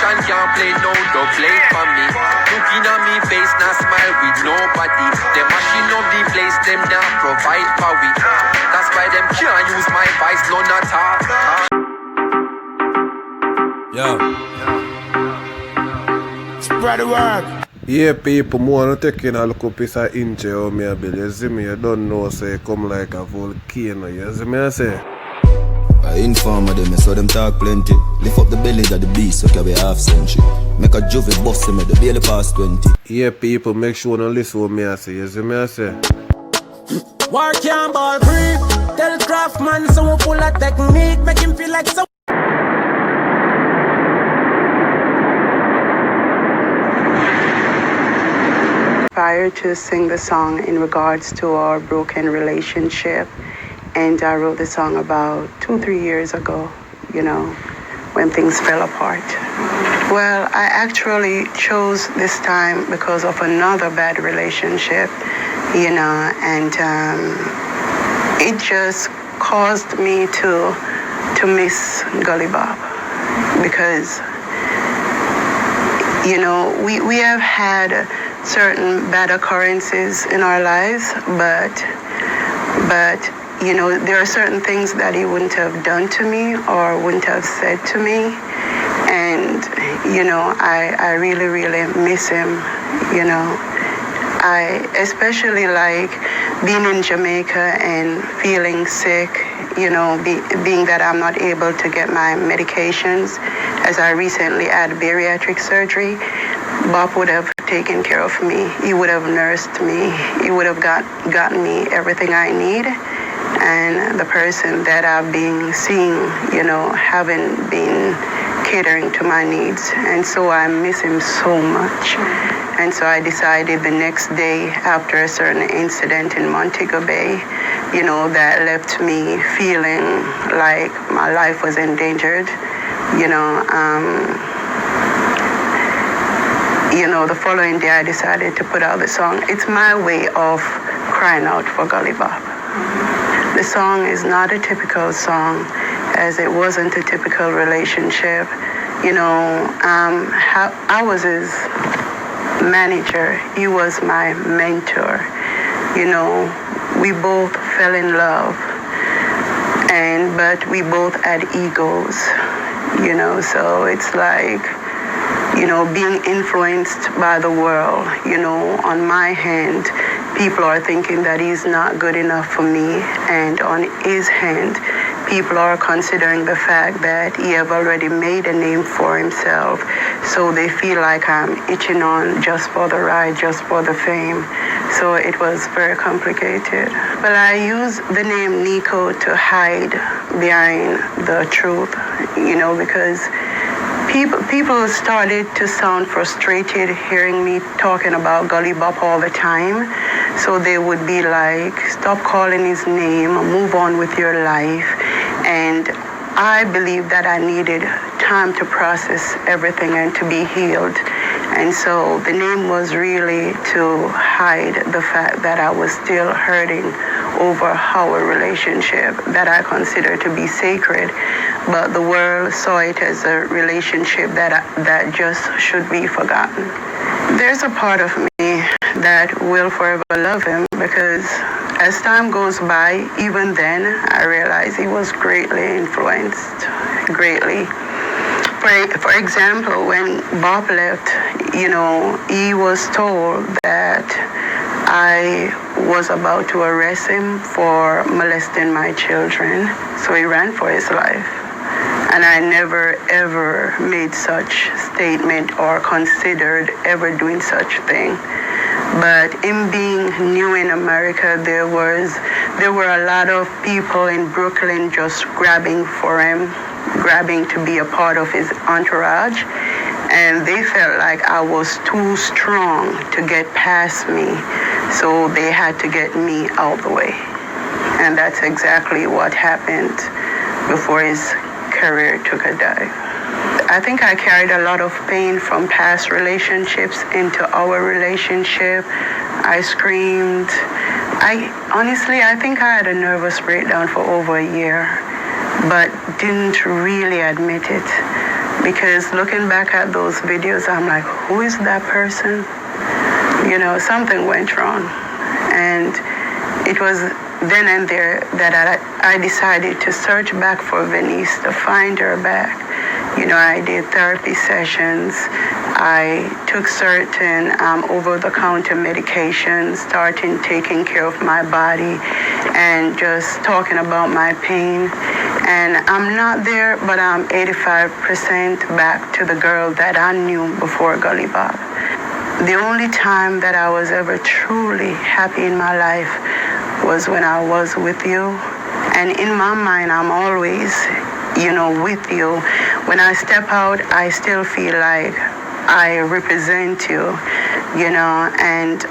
Politician can't play no, don't play for me. Looking at me face, not smile with nobody. Them machine up the place, them not provide for we. That's why them can't use my voice, none at all. Yo. Spread the word. Yeah, people, more taking a look up piece of inch of me a bill. You see me, you don't know, say, come like a volcano. You see me, I say? I inform them, so them talk plenty. Lift up the belly of the beast, so carry half century. Make a juvie bust him at the barely past 20. Yeah, people, make sure you listen what me I say. You see me, I say? War can't ball free. Tell Craftman so we pull a technique. Make him feel like so. Inspired to sing the song in regards to our broken relationship, and I wrote the song about 2-3 years ago, you know, when things fell apart. Well, I actually chose this time because of another bad relationship, you know, and it just caused me to miss Gully Bob, because, you know, we have had certain bad occurrences in our lives, but you know, there are certain things that he wouldn't have done to me or wouldn't have said to me, and you know, I really miss him. You know, I especially like being in Jamaica and feeling sick, you know, being that I'm not able to get my medications, as I recently had bariatric surgery. Bob would have taken care of me. He would have nursed me. He would have gotten me everything I need. And the person that I've been seeing, you know, haven't been catering to my needs. And so I miss him so much. And so I decided the next day, after a certain incident in Montego Bay, you know, that left me feeling like my life was endangered, the following day I decided to put out the song. It's my way of crying out for Gully Bob. The song is not a typical song, as it wasn't a typical relationship. I was his manager. He was my mentor. We both fell in love, but we both had egos, so it's like, being influenced by the world, on my hand, people are thinking that he's not good enough for me, and on his hand, people are considering the fact that he have already made a name for himself, so they feel like I'm itching on just for the ride, just for the fame. So it was very complicated. But I use the name Neko to hide behind the truth, because people started to sound frustrated hearing me talking about Gully Bob all the time. So they would be like, stop calling his name, move on with your life. And I believe that I needed time to process everything and to be healed. And so the name was really to hide the fact that I was still hurting over our relationship that I consider to be sacred, but the world saw it as a relationship that just should be forgotten. There's a part of me that will forever love him, because as time goes by, even then, I realized he was greatly influenced, greatly. For example, when Bob left, he was told that I was about to arrest him for molesting my children, so he ran for his life. And I never, ever made such statement or considered ever doing such thing. But in being new in America, there were a lot of people in Brooklyn just grabbing for him, grabbing to be a part of his entourage. And they felt like I was too strong to get past me, so they had to get me out the way. And that's exactly what happened before his career took a dive. I think I carried a lot of pain from past relationships into our relationship. I screamed. I think I had a nervous breakdown for over a year, but didn't really admit it. Because looking back at those videos, I'm like, who is that person? You know, something went wrong. And it was then and there that I decided to search back for Venice, to find her back. You know, I did therapy sessions. I took certain over-the-counter medications, started taking care of my body and just talking about my pain. And I'm not there, but I'm 85% back to the girl that I knew before Gully Bob. The only time that I was ever truly happy in my life was when I was with you. And in my mind, I'm always, you know, with you. When I step out, I still feel like I represent you, you know, and